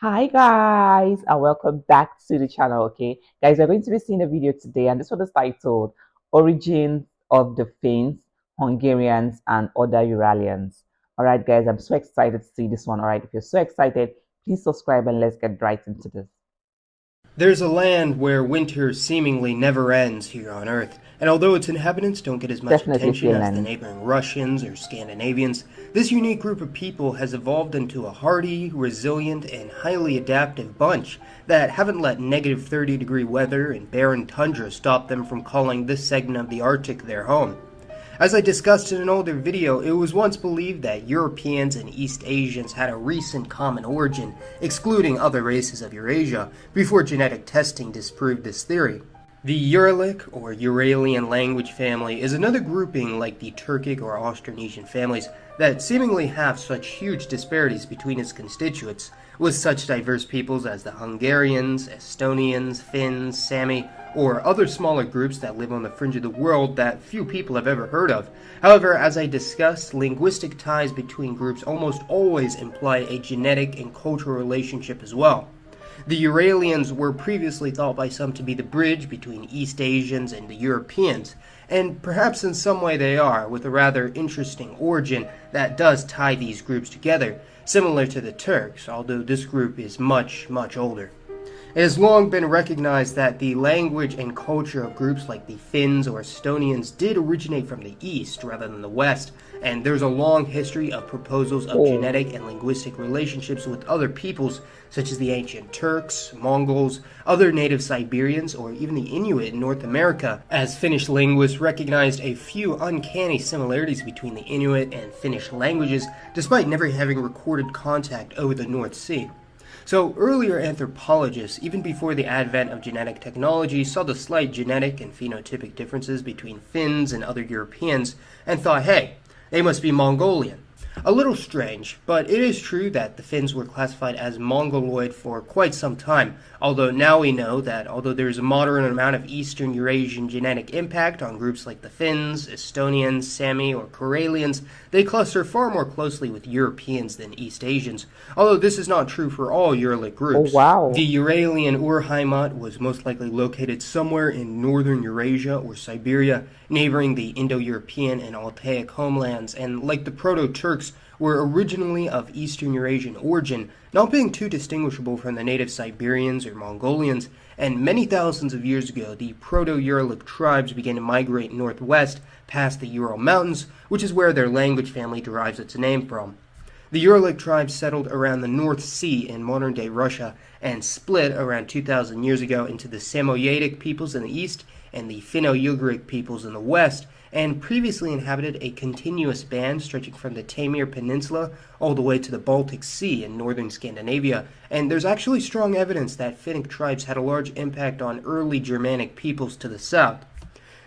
Hi guys, and welcome back to the channel. Okay, guys, we're going to be seeing a video today, and this one is titled "Origins of the Finns, Hungarians, and Other Uralians." All right, guys, I'm so excited to see this one. All right, if you're so excited, please subscribe and let's get right into this. There's a land where winter seemingly never ends here on Earth, and although its inhabitants don't get as much Definitely attention as the Finland. neighboring Russians or Scandinavians, this unique group of people has evolved into a hardy, resilient, and highly adaptive bunch that haven't let negative 30-degree weather and barren tundra stop them from calling this segment of the Arctic their home. As I discussed in an older video, it was once believed that Europeans and East Asians had a recent common origin, excluding other races of Eurasia, before genetic testing disproved this theory. The Uralic, or Uralian language family, is another grouping like the Turkic or Austronesian families that seemingly have such huge disparities between its constituents, with such diverse peoples as the Hungarians, Estonians, Finns, Sami, or other smaller groups that live on the fringe of the world that few people have ever heard of. However, as I discussed, linguistic ties between groups almost always imply a genetic and cultural relationship as well. The Uralians were previously thought by some to be the bridge between East Asians and the Europeans, and perhaps in some way they are, with a rather interesting origin that does tie these groups together, similar to the Turks, although this group is much, much older. It has long been recognized that the language and culture of groups like the Finns or Estonians did originate from the East rather than the West, and there's a long history of proposals of Oh, genetic and linguistic relationships with other peoples such as the ancient Turks, Mongols, other native Siberians, or even the Inuit in North America, as Finnish linguists recognized a few uncanny similarities between the Inuit and Finnish languages despite never having recorded contact over the North Sea. So, earlier anthropologists, even before the advent of genetic technology, saw the slight genetic and phenotypic differences between Finns and other Europeans and thought, hey, they must be Mongolian. A little strange, but it is true that the Finns were classified as Mongoloid for quite some time, although now we know that although there is a moderate amount of Eastern Eurasian genetic impact on groups like the Finns, Estonians, Sami, or Uralians, they cluster far more closely with Europeans than East Asians, although this is not true for all Uralic oh groups. wow. The Uralian Urheimat was most likely located somewhere in northern Eurasia or Siberia, neighboring the Indo-European and Altaic homelands, and like the Proto-Turks, were originally of Eastern Eurasian origin, not being too distinguishable from the native Siberians or Mongolians, and many thousands of years ago the Proto-Uralic tribes began to migrate northwest past the Ural Mountains, which is where their language family derives its name from. The Uralic tribes settled around the North Sea in modern-day Russia and split around 2,000 years ago into the Samoyedic peoples in the east and the Finno-Ugric peoples in the west, and previously inhabited a continuous band stretching from the Taimyr Peninsula all the way to the Baltic Sea in northern Scandinavia, and there's actually strong evidence that Finnic tribes had a large impact on early Germanic peoples to the south.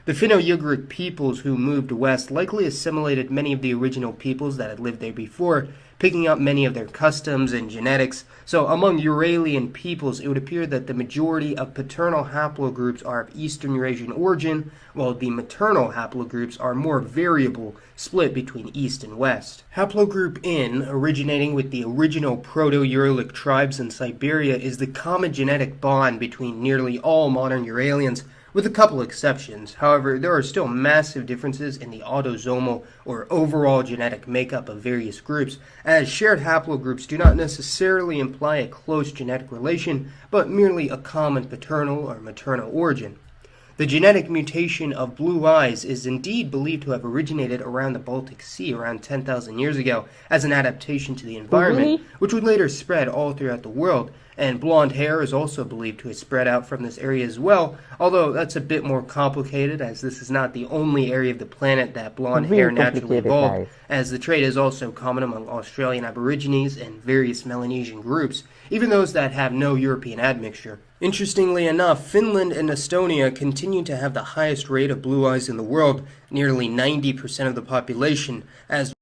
The Finno-Ugric peoples who moved west likely assimilated many of the original peoples that had lived there before, picking up many of their customs and genetics. So among Uralian peoples, it would appear that the majority of paternal haplogroups are of Eastern Eurasian origin, while the maternal haplogroups are more variable, split between East and West. Haplogroup N, originating with the original Proto-Uralic tribes in Siberia, is the common genetic bond between nearly all modern Uralians, with a couple exceptions. However, there are still massive differences in the autosomal or overall genetic makeup of various groups, as shared haplogroups do not necessarily imply a close genetic relation, but merely a common paternal or maternal origin. The genetic mutation of blue eyes is indeed believed to have originated around the Baltic Sea around 10,000 years ago as an adaptation to the Oh environment, really? which would later spread all throughout the world, and blonde hair is also believed to have spread out from this area as well, although that's a bit more complicated as this is not the only area of the planet that blonde hair Really naturally complicated, evolved, guys. as the trait is also common among Australian Aborigines and various Melanesian groups, even those that have no European admixture. Interestingly enough, Finland and Estonia continue to have the highest rate of blue eyes in the world, nearly 90% of the population, as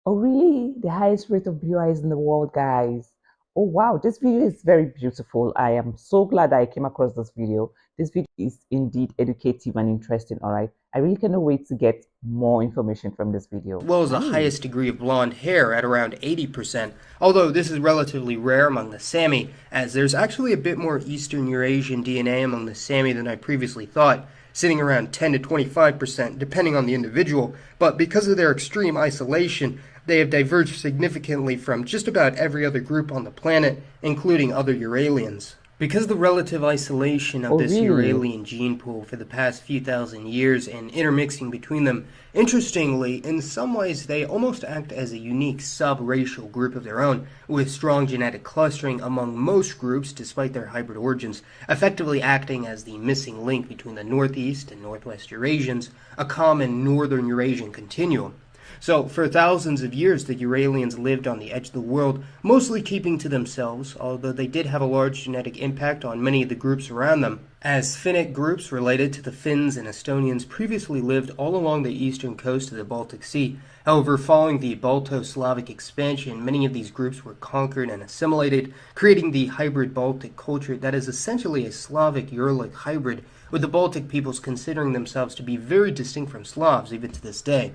Oh really? The highest rate of blue eyes in the world, guys. Oh wow, this video is very beautiful. I am so glad that I came across this video. This video is indeed educative and interesting, all right? I really cannot wait to get more information from this video. Well as the Nice. highest degree of blonde hair at around 80%, although this is relatively rare among the Sami, as there's actually a bit more Eastern Eurasian DNA among the Sami than I previously thought, sitting around 10 to 25% depending on the individual, but because of their extreme isolation, they have diverged significantly from just about every other group on the planet, including other Uralians. Because of the relative isolation of Oh this really? Uralian gene pool for the past few thousand years and intermixing between them, interestingly, in some ways they almost act as a unique sub-racial group of their own, with strong genetic clustering among most groups despite their hybrid origins, effectively acting as the missing link between the Northeast and Northwest Eurasians, a common Northern Eurasian continuum. So, for thousands of years, the Uralians lived on the edge of the world, mostly keeping to themselves, although they did have a large genetic impact on many of the groups around them, as Finnic groups related to the Finns and Estonians previously lived all along the eastern coast of the Baltic Sea. However, following the Balto-Slavic expansion, many of these groups were conquered and assimilated, creating the hybrid Baltic culture that is essentially a Slavic-Uralic hybrid, with the Baltic peoples considering themselves to be very distinct from Slavs even to this day.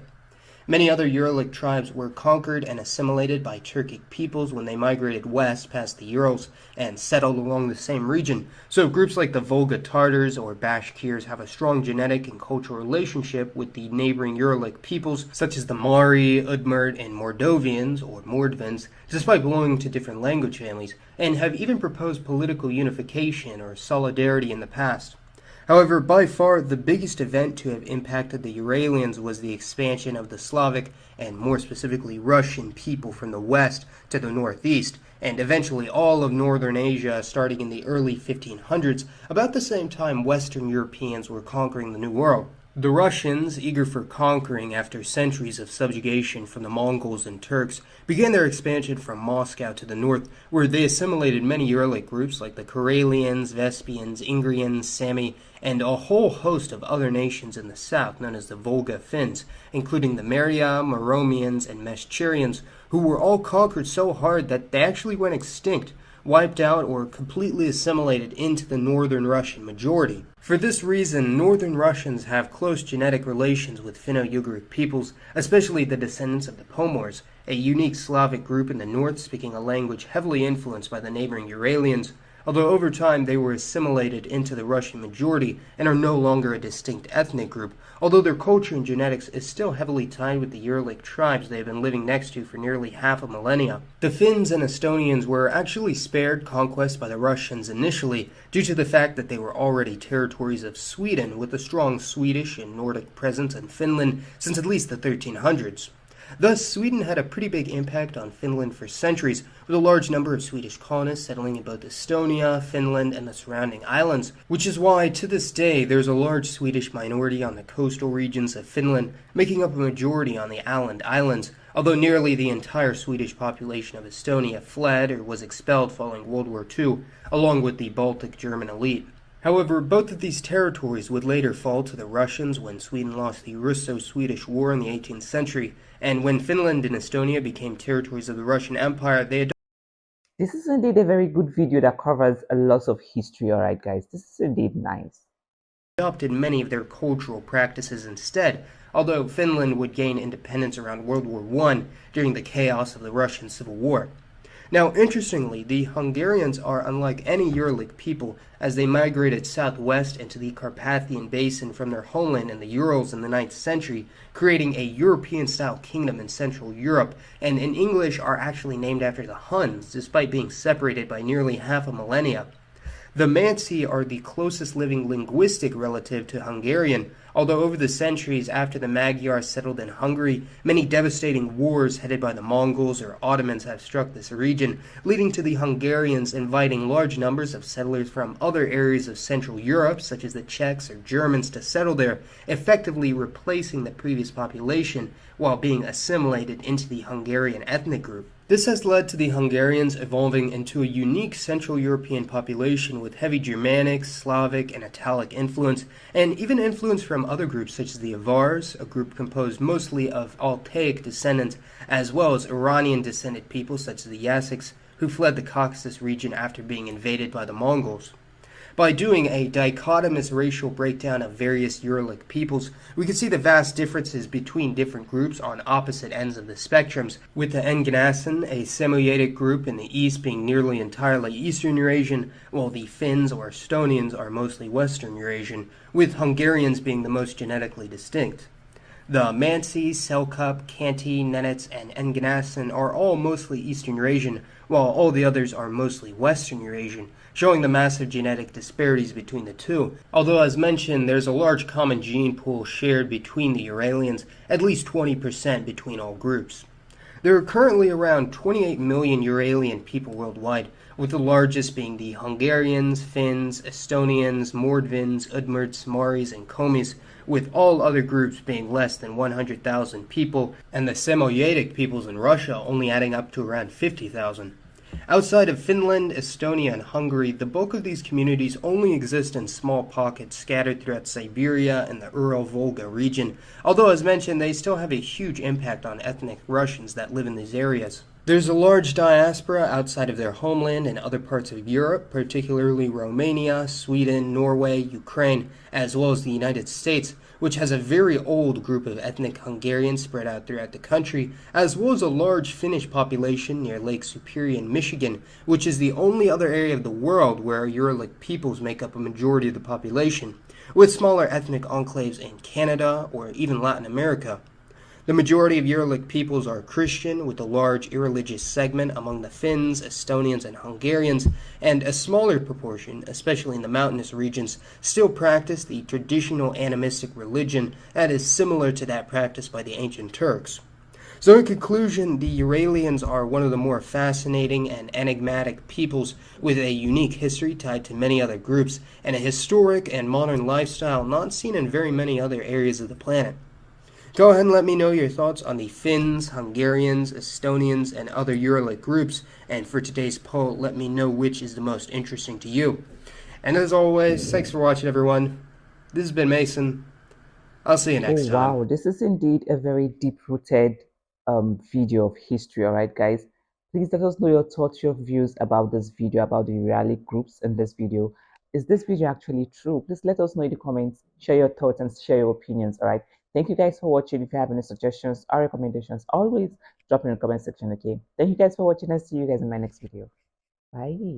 Many other Uralic tribes were conquered and assimilated by Turkic peoples when they migrated west past the Urals and settled along the same region, so groups like the Volga Tatars or Bashkirs have a strong genetic and cultural relationship with the neighboring Uralic peoples such as the Mari, Udmurt, and Mordovians or Mordvins, despite belonging to different language families, and have even proposed political unification or solidarity in the past. However, by far the biggest event to have impacted the Uralians was the expansion of the Slavic, and more specifically Russian people from the west to the northeast, and eventually all of northern Asia starting in the early 1500s, about the same time Western Europeans were conquering the New World. The Russians, eager for conquering after centuries of subjugation from the Mongols and Turks, began their expansion from Moscow to the north, where they assimilated many Uralic groups like the Karelians, Vespians, Ingrians, Sami, and a whole host of other nations in the south known as the Volga Finns, including the Meria, Moromians, and Mescherians, who were all conquered so hard that they actually went extinct, wiped out, or completely assimilated into the northern Russian majority. For this reason, northern Russians have close genetic relations with Finno-Ugric peoples, especially the descendants of the Pomors, a unique Slavic group in the north speaking a language heavily influenced by the neighboring Uralians, although over time they were assimilated into the Russian majority and are no longer a distinct ethnic group, although their culture and genetics is still heavily tied with the Uralic tribes they have been living next to for nearly half a millennia. The Finns and Estonians were actually spared conquest by the Russians initially due to the fact that they were already territories of Sweden with a strong Swedish and Nordic presence in Finland since at least the 1300s. Thus, Sweden had a pretty big impact on Finland for centuries, with a large number of Swedish colonists settling in both Estonia, Finland, and the surrounding islands, which is why, to this day, there's a large Swedish minority on the coastal regions of Finland, making up a majority on the Åland Islands, although nearly the entire Swedish population of Estonia fled or was expelled following World War II, along with the Baltic German elite. However, both of these territories would later fall to the Russians when Sweden lost the Russo-Swedish War in the 18th century, and when Finland and Estonia became territories of the Russian Empire, they This is indeed a very good video that covers a lot of history, all right, guys. This is indeed nice. adopted many of their cultural practices instead, although Finland would gain independence around World War I during the chaos of the Russian Civil War. Now, interestingly, the Hungarians are unlike any Uralic people, as they migrated southwest into the Carpathian Basin from their homeland in the Urals in the 9th century, creating a European-style kingdom in Central Europe, and in English are actually named after the Huns, despite being separated by nearly half a millennia. The Mansi are the closest living linguistic relative to Hungarian, although over the centuries after the Magyars settled in Hungary, many devastating wars headed by the Mongols or Ottomans have struck this region, leading to the Hungarians inviting large numbers of settlers from other areas of Central Europe, such as the Czechs or Germans, to settle there, effectively replacing the previous population while being assimilated into the Hungarian ethnic group. This has led to the Hungarians evolving into a unique Central European population with heavy Germanic, Slavic, and Italic influence, and even influence from other groups such as the Avars, a group composed mostly of Altaic descendants, as well as Iranian-descended people such as the Yasyks, who fled the Caucasus region after being invaded by the Mongols. By doing a dichotomous racial breakdown of various Uralic peoples, we can see the vast differences between different groups on opposite ends of the spectrums, with the Nganasan, a Samoyedic group in the east, being nearly entirely Eastern Eurasian, while the Finns or Estonians are mostly Western Eurasian, with Hungarians being the most genetically distinct. The Mansi, Selkup, Khanty, Nenets, and Nganasan are all mostly Eastern Eurasian, while all the others are mostly Western Eurasian, showing the massive genetic disparities between the two. Although, as mentioned, there's a large common gene pool shared between the Uralians, at least 20% between all groups. There are currently around 28 million Uralian people worldwide, with the largest being the Hungarians, Finns, Estonians, Mordvins, Udmurts, Maris, and Komis, with all other groups being less than 100,000 people, and the Samoyedic peoples in Russia only adding up to around 50,000. Outside of Finland, Estonia, and Hungary, the bulk of these communities only exist in small pockets scattered throughout Siberia and the Ural-Volga region, although as mentioned, they still have a huge impact on ethnic Russians that live in these areas. There's a large diaspora outside of their homeland in other parts of Europe, particularly Romania, Sweden, Norway, Ukraine, as well as the United States, which has a very old group of ethnic Hungarians spread out throughout the country, as well as a large Finnish population near Lake Superior in Michigan, which is the only other area of the world where Uralic peoples make up a majority of the population, with smaller ethnic enclaves in Canada or even Latin America. The majority of Uralic peoples are Christian, with a large irreligious segment among the Finns, Estonians, and Hungarians, and a smaller proportion, especially in the mountainous regions, still practice the traditional animistic religion that is similar to that practiced by the ancient Turks. So in conclusion, the Uralians are one of the more fascinating and enigmatic peoples with a unique history tied to many other groups, and a historic and modern lifestyle not seen in very many other areas of the planet. Go ahead and let me know your thoughts on the Finns, Hungarians, Estonians, and other Uralic groups, and for today's poll, let me know which is the most interesting to you. And as always, thanks for watching, everyone. This has been Mason. I'll see you Oh next time. wow, this is indeed a very deep-rooted video of history. All right, guys. Please let us know your thoughts, your views about this video, about the Uralic groups in this video. Is this video actually true? Please let us know in the comments. Share your thoughts and share your opinions. All right. Thank you guys for watching. If you have any suggestions or recommendations, always drop in the comment section. Okay. Thank you guys for watching, and see you guys in my next video. Bye.